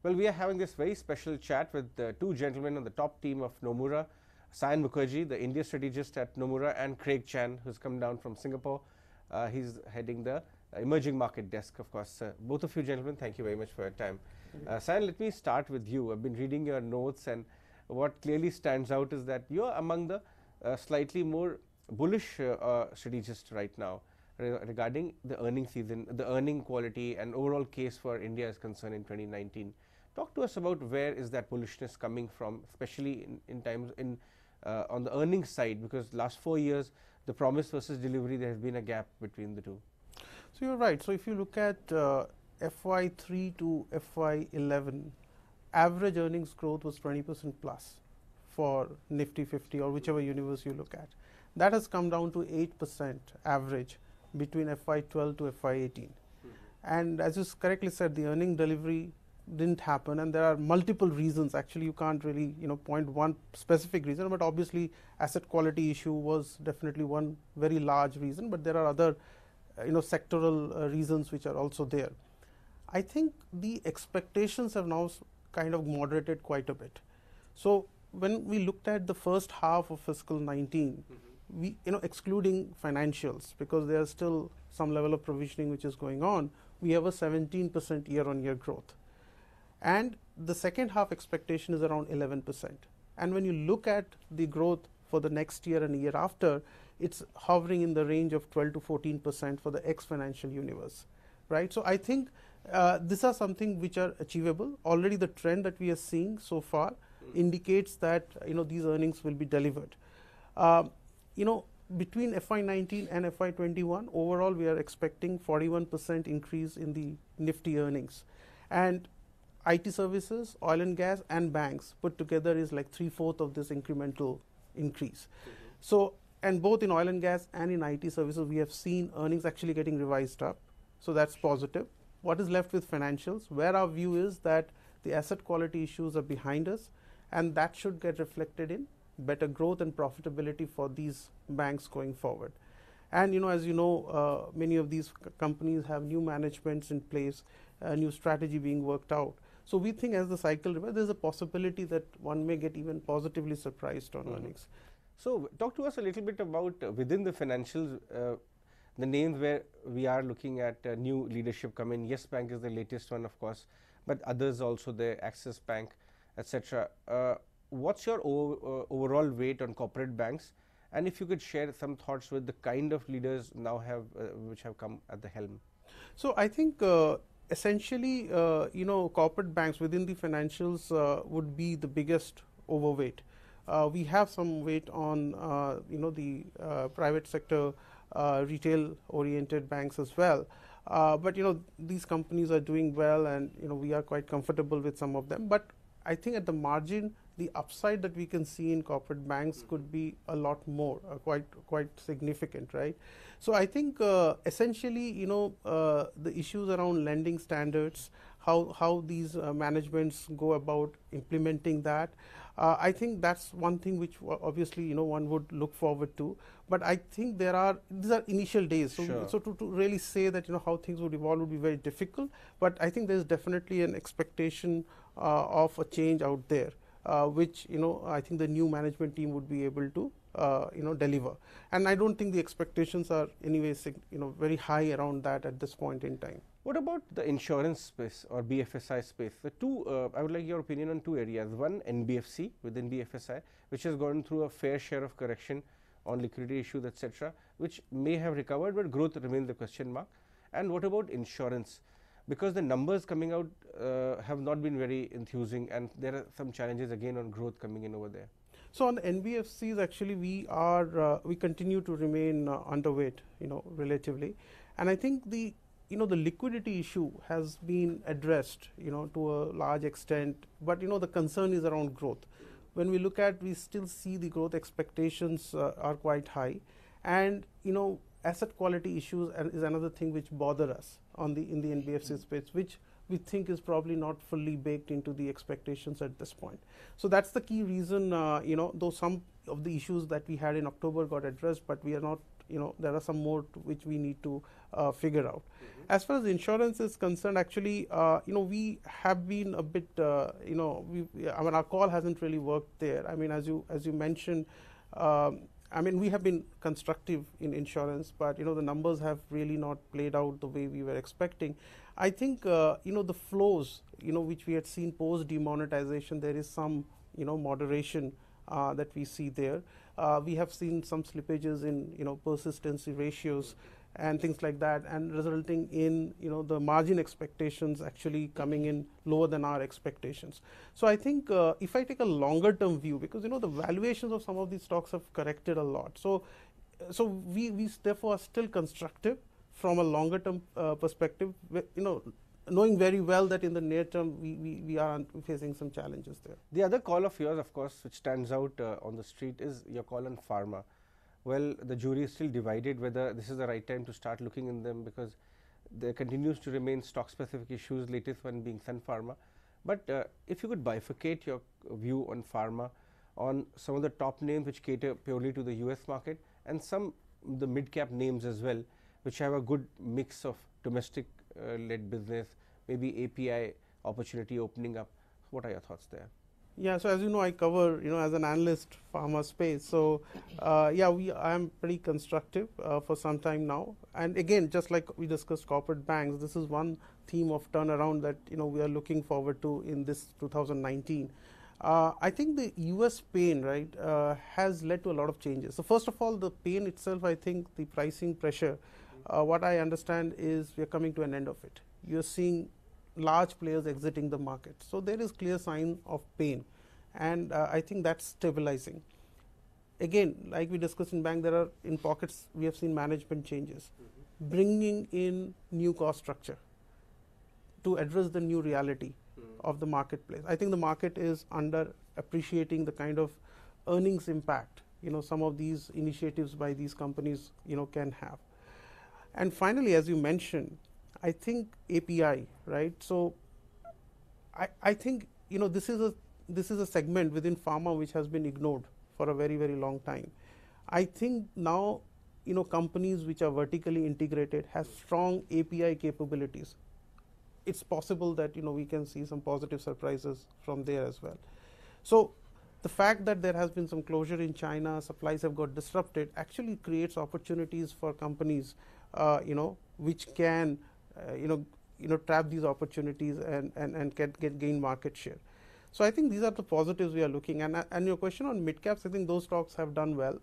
Well, we are having this very special chat with two gentlemen on the top team of Nomura, Saion Mukherjee, the India strategist at Nomura, and Craig Chan, who's come down from Singapore. He's heading the emerging market desk, of course. Both of you gentlemen, thank you very much for your time. Saion, let me start with you. I've been reading your notes, and what clearly stands out is that you're among the slightly more bullish strategists right now regarding the earning season, the earning quality, and overall case for India is concerned in 2019. Talk to us about where is that bullishness coming from, especially in times on the earnings side, because last 4 years, the promise versus delivery, there has been a gap between the two. So you're right. So if you look at FY3 to FY11, average earnings growth was 20% plus for Nifty 50 or whichever universe you look at. That has come down to 8% average between FY12 to FY18. And as you correctly said, the earning delivery didn't happen, and there are multiple reasons. Actually, you can't really point one specific reason, but obviously asset quality issue was definitely one very large reason, but there are other sectoral reasons which are also there. I think the expectations have now kind of moderated quite a bit. So when we looked at the first half of fiscal 19, we excluding financials, because there is still some level of provisioning which is going on, we have a 17% year-on-year growth. And the second half expectation is around 11%. And when you look at the growth for the next year and year after, it's hovering in the range of 12 to 14% for the ex-financial universe, right? So I think these are something which are achievable. Already the trend that we are seeing so far indicates that these earnings will be delivered. Between FY19 and FY21, overall we are expecting 41% increase in the Nifty earnings. And IT services, oil and gas, and banks put together is like 3/4 of this incremental increase. So, and both in oil and gas and in IT services, we have seen earnings actually getting revised up. So that's positive. What is left with financials, where our view is that the asset quality issues are behind us, and that should get reflected in better growth and profitability for these banks going forward. And as you know, many of these companies have new managements in place, new strategy being worked out. So we think as the cycle reverses, there's a possibility that one may get even positively surprised on earnings. So talk to us a little bit about within the financials, the names where we are looking at new leadership come in. Yes Bank is the latest one, of course, but others also there, Axis Bank, etc. What's your overall weight on corporate banks? And if you could share some thoughts with the kind of leaders now which have come at the helm. So I think essentially, corporate banks within the financials would be the biggest overweight. We have some weight on, the private sector, retail-oriented banks as well. But, these companies are doing well, and, we are quite comfortable with some of them. But I think at the margin, the upside that we can see in corporate banks could be a lot more, quite significant, right? So I think essentially, the issues around lending standards, how these managements go about implementing that, I think that's one thing which obviously one would look forward to. But I think these are initial days, so, sure. So to really say that how things would evolve would be very difficult. But I think there's definitely an expectation of a change out there, which I think the new management team would be able to deliver. And I don't think the expectations are anyway very high around that at this point in time. What about the insurance space or BFSI space? The two, I would like your opinion on two areas. One, NBFC within BFSI, which has gone through a fair share of correction on liquidity issues, etc., which may have recovered, but growth remains the question mark. And what about insurance? Because the numbers coming out have not been very enthusing, and there are some challenges again on growth coming in over there. So on the NBFCs, actually, we continue to remain underweight, relatively, and I think the liquidity issue has been addressed, to a large extent, but the concern is around growth. When we look at, we still see the growth expectations are quite high, and asset quality issues is another thing which bother us in the NBFC space, which we think is probably not fully baked into the expectations at this point. So that's the key reason, though some of the issues that we had in October got addressed, but we are not there are some more which we need to figure out. As far as insurance is concerned, actually, we have been a bit, I mean, our call hasn't really worked there. I mean, as you mentioned, I mean, we have been constructive in insurance, but the numbers have really not played out the way we were expecting. I think the flows, which we had seen post demonetization, there is some moderation that we see there. We have seen some slippages in persistency ratios and things like that, and resulting in the margin expectations actually coming in lower than our expectations. So I think if I take a longer term view, because the valuations of some of these stocks have corrected a lot, so we therefore are still constructive from a longer term perspective, knowing very well that in the near term we are facing some challenges there. The other call of yours, of course, which stands out on the street, is your call on pharma. Well, the jury is still divided whether this is the right time to start looking in them, because there continues to remain stock specific issues, latest one being Sun Pharma. But if you could bifurcate your view on pharma, on some of the top names which cater purely to the US market, and some the mid cap names as well, which have a good mix of domestic led business, maybe API opportunity opening up. What are your thoughts there? Yeah, so as you know, I cover, as an analyst, pharma space. So, yeah, I am pretty constructive for some time now. And again, just like we discussed corporate banks, this is one theme of turnaround that, we are looking forward to in this 2019. I think the US pain, right, has led to a lot of changes. So first of all, the pain itself, I think the pricing pressure, what I understand is we are coming to an end of it. You're seeing large players exiting the market. So there is clear sign of pain, and I think that's stabilizing. Again, like we discussed in bank, there are in pockets we have seen management changes, bringing in new cost structure to address the new reality of the marketplace. I think the market is under appreciating the kind of earnings impact some of these initiatives by these companies can have. And finally, as you mentioned, I think API, right? So I think this is a segment within pharma which has been ignored for a very, very long time. I think now companies which are vertically integrated have strong API capabilities. It's possible that we can see some positive surprises from there as well. So the fact that there has been some closure in China, supplies have got disrupted, actually creates opportunities for companies which can trap these opportunities and gain market share. So I think these are the positives we are looking at. And your question on mid caps, I think those stocks have done well.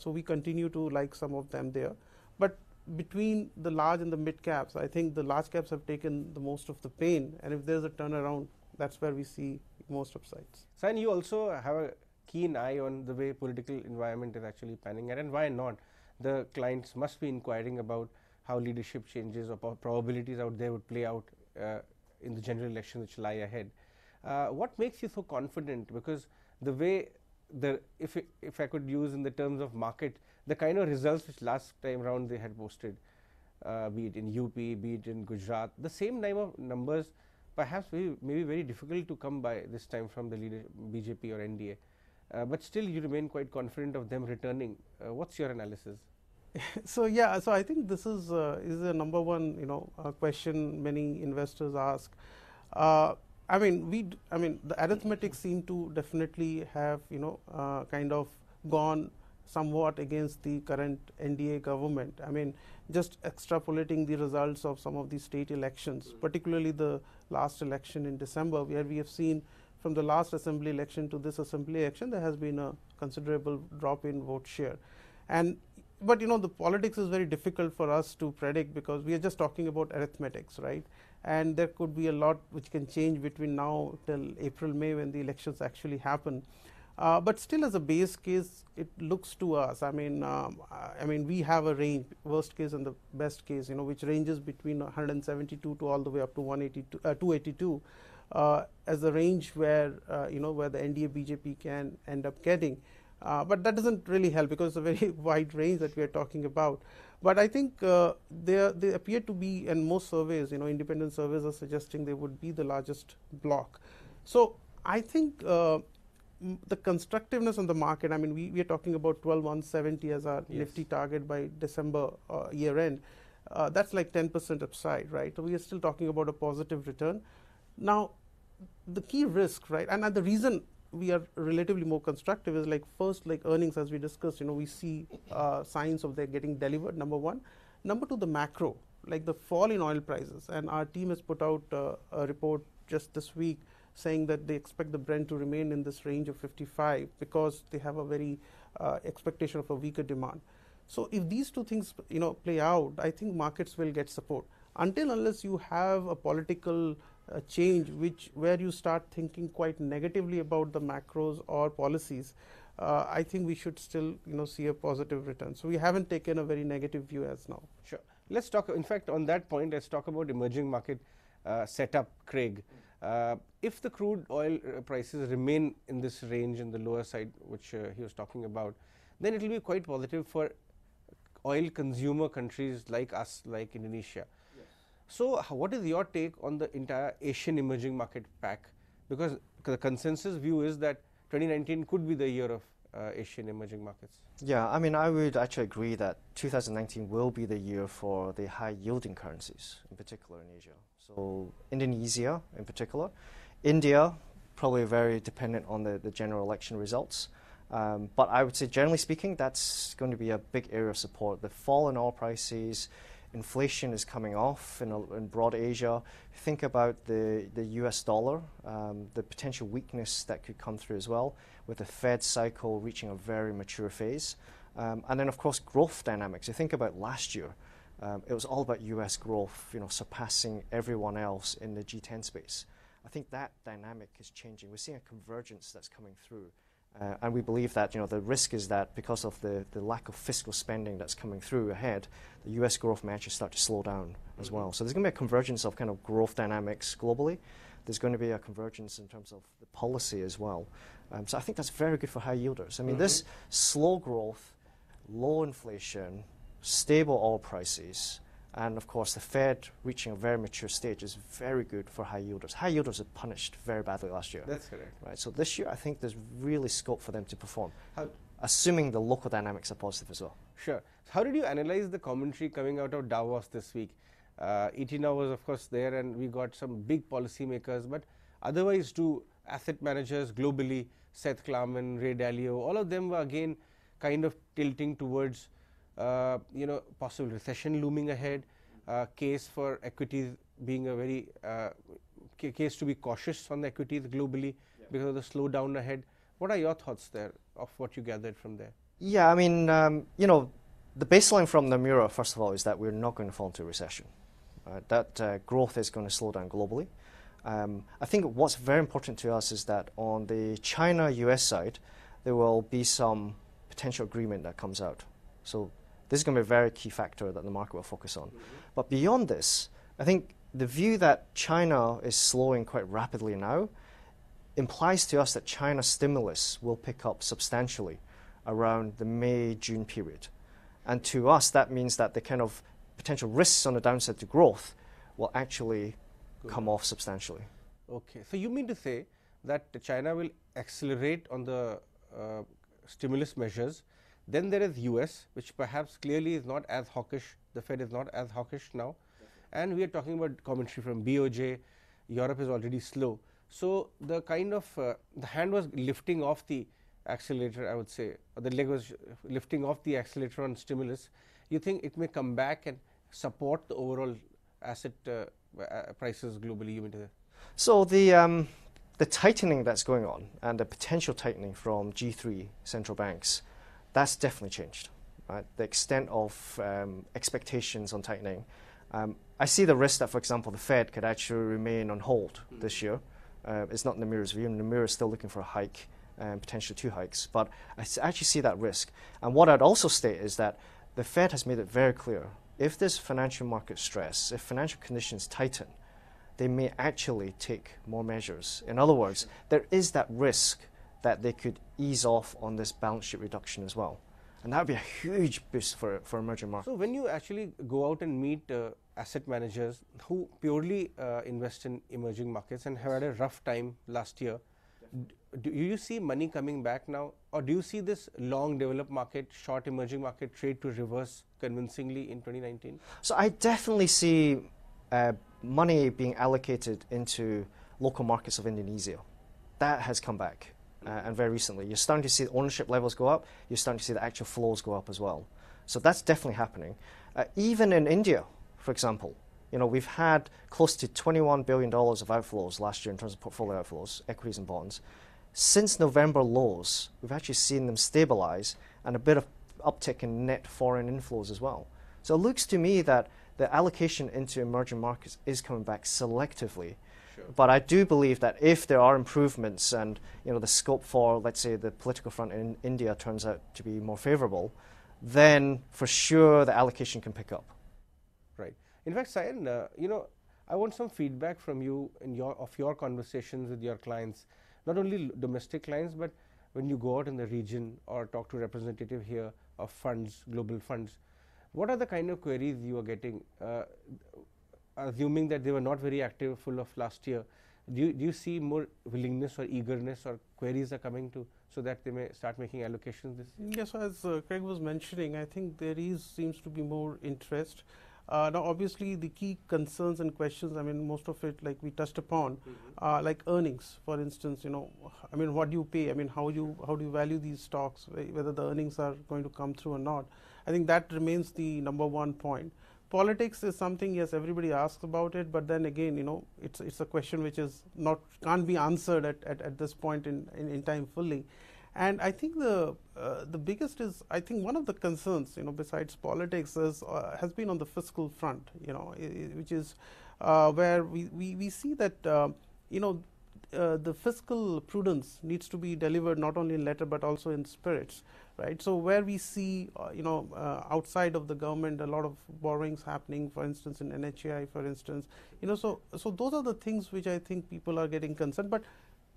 So we continue to like some of them there. But between the large and the mid caps, I think the large caps have taken the most of the pain. And if there's a turnaround, that's where we see most upsides. Saion, you also have a keen eye on the way political environment is actually panning out, and why not? The clients must be inquiring about how leadership changes or probabilities out there would play out in the general election which lie ahead. What makes you so confident? Because the way if I could use in the terms of market, the kind of results which last time round they had posted, be it in UP, be it in Gujarat, the same type of numbers perhaps may be very difficult to come by this time from the leader BJP or NDA. But still you remain quite confident of them returning. What's your analysis? So yeah, so I think this is a number one question many investors ask. I mean the arithmetic seem to definitely have kind of gone somewhat against the current NDA government. I mean, just extrapolating the results of some of the state elections, particularly the last election in December, where we have seen from the last assembly election to this assembly election, there has been a considerable drop in vote share. But the politics is very difficult for us to predict, because we are just talking about arithmetics, right? And there could be a lot which can change between now till April, May, when the elections actually happen. But still, as a base case, it looks to us. I mean, we have a range, worst case and the best case, which ranges between 172 to all the way up to 282, as the range where where the NDA BJP can end up getting. But that doesn't really help, because it's a very wide range that we are talking about. But I think they appear to be, and most surveys, independent surveys are suggesting they would be the largest block. So I think the constructiveness on the market, I mean, we are talking about 12,170 as our Yes. Nifty target by December year end. That's like 10% upside, right? So we are still talking about a positive return. Now, the key risk, right, and the reason we are relatively more constructive is like first, like earnings, as we discussed, we see signs of they're getting delivered, number one. Number two, the macro, like the fall in oil prices. And our team has put out a report just this week saying that they expect the Brent to remain in this range of 55 because they have a very expectation of a weaker demand. So if these two things, play out, I think markets will get support. Unless you have a political change where you start thinking quite negatively about the macros or policies, I think we should still see a positive return. So we haven't taken a very negative view as now. Sure. Let's talk, in fact, on that point, let's talk about emerging market setup, Craig. If the crude oil prices remain in this range in the lower side, which he was talking about, then it will be quite positive for oil consumer countries like us, like Indonesia. Yes. So what is your take on the entire Asian emerging market pack? Because the consensus view is that 2019 could be the year of Asian emerging markets. Yeah, I mean, I would actually agree that 2019 will be the year for the high-yielding currencies, in particular in Asia. So Indonesia in particular. India, probably very dependent on the general election results. But I would say, generally speaking, that's going to be a big area of support. The fall in oil prices, inflation is coming off in broad Asia. Think about the US dollar, the potential weakness that could come through as well, with the Fed cycle reaching a very mature phase. And then, of course, growth dynamics. You think about last year, it was all about US growth, surpassing everyone else in the G10 space. I think that dynamic is changing. We're seeing a convergence that's coming through. And we believe that the risk is that because of the lack of fiscal spending that's coming through ahead, the US growth may actually start to slow down as well. So there's going to be a convergence of kind of growth dynamics globally. There's going to be a convergence in terms of the policy as well. So I think that's very good for high yielders. I mean, this slow growth, low inflation, stable oil prices, and of course the Fed reaching a very mature stage is very good for high yielders. High yielders are punished very badly last year. That's correct. Right. So this year I think there's really scope for them to perform, assuming the local dynamics are positive as well. Sure. How did you analyze the commentary coming out of Davos this week? ET was of course there, and we got some big policymakers, but otherwise too, asset managers globally, Seth Klarman, Ray Dalio, all of them were again kind of tilting towards possible recession looming ahead, case for equities being a very case to be cautious on the equities globally because of the slowdown ahead. What are your thoughts there of what you gathered from there? Yeah, I mean, the baseline from Nomura, first of all, is that we're not going to fall into a recession. That growth is going to slow down globally. I think what's very important to us is that on the China-US side, there will be some potential agreement that comes out. So this is going to be a very key factor that the market will focus on. But beyond this, I think the view that China is slowing quite rapidly now implies to us that China's stimulus will pick up substantially around the May-June period. And to us, that means that the kind of potential risks on the downside to growth will actually come off substantially. Okay. So you mean to say that China will accelerate on the stimulus measures. Then there is US, which perhaps clearly is not as hawkish. The Fed is not as hawkish now. And we are talking about commentary from BOJ. Europe is already slow. So the kind of, the hand was lifting off the accelerator, I would say, or the leg was lifting off the accelerator on stimulus. You think it may come back and support the overall asset prices globally? You mean to say? So the tightening that's going on and the potential tightening from G3 central banks, that's definitely changed. Right? The extent of expectations on tightening. I see the risk that, for example, the Fed could actually remain on hold this year. It's not Nomura's view. Nomura is still looking for a hike, potentially 2 hikes. But I actually see that risk. And what I'd also state is that the Fed has made it very clear, if there's financial market stress, if financial conditions tighten, they may actually take more measures. In other words, there is that risk that they could ease off on this balance sheet reduction as well. And that would be a huge boost for emerging markets. So when you actually go out and meet asset managers who purely invest in emerging markets and have had a rough time last year, do you see money coming back now, or do you see this long developed market, short emerging market trade to reverse convincingly in 2019? So I definitely see money being allocated into local markets of Indonesia. That has come back, and very recently. You're starting to see the ownership levels go up. You're starting to see the actual flows go up as well. So that's definitely happening. Even in India, for example, we've had close to $21 billion of outflows last year in terms of portfolio outflows, equities and bonds. Since November lows, we've actually seen them stabilize and a bit of uptick in net foreign inflows as well. So it looks to me that the allocation into emerging markets is coming back selectively. Sure. But I do believe that if there are improvements and the scope for, let's say, the political front in India turns out to be more favorable, then for sure the allocation can pick up. Right. In fact, Saion, I want some feedback from you of your conversations with your clients, not only domestic clients, but when you go out in the region or talk to representative here of funds, global funds, what are the kind of queries you are getting? Assuming that they were not very active full of last year, do you see more willingness or eagerness, or queries are coming to so that they may start making allocations this year? Yes, so as Craig was mentioning, I think there seems to be more interest. Now, obviously, the key concerns and questions, I mean, most of it, like we touched upon, like earnings, for instance, I mean, what do you pay? I mean, how do you value these stocks, whether the earnings are going to come through or not? I think that remains the number one point. Politics is something, yes, everybody asks about it, but then again, it's a question which can't be answered at this point in time fully. And I think the biggest is, I think one of the concerns, besides politics has been on the fiscal front, which is where we see that, the fiscal prudence needs to be delivered not only in letter but also in spirits, right? So where we see, outside of the government, a lot of borrowings happening, for instance, in NHAI, for instance, so those are the things which I think people are getting concerned.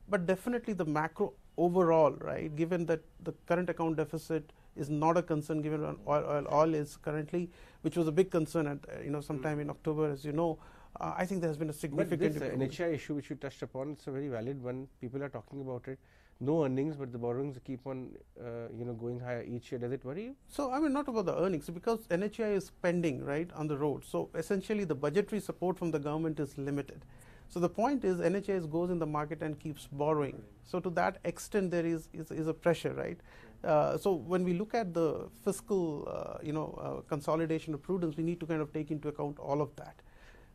But definitely the macro overall, right, given that the current account deficit is not a concern given oil is currently, which was a big concern at sometime in October, as you know, I think there has been a significant But this NHI issue which you touched upon, it's a very valid one. People are talking about it. No earnings, but the borrowings keep on going higher each year. Does it worry you? So I mean, not about the earnings, because NHI is pending, right, on the road. So essentially the budgetary support from the government is limited. So the point is NHS goes in the market and keeps borrowing. So to that extent there is a pressure, right? So when we look at the fiscal consolidation of prudence, we need to kind of take into account all of that.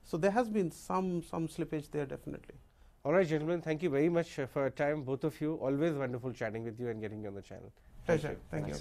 So there has been some slippage there, definitely. All right, gentlemen, thank you very much for your time, both of you. Always wonderful chatting with you and getting you on the channel. Pleasure. Thank you.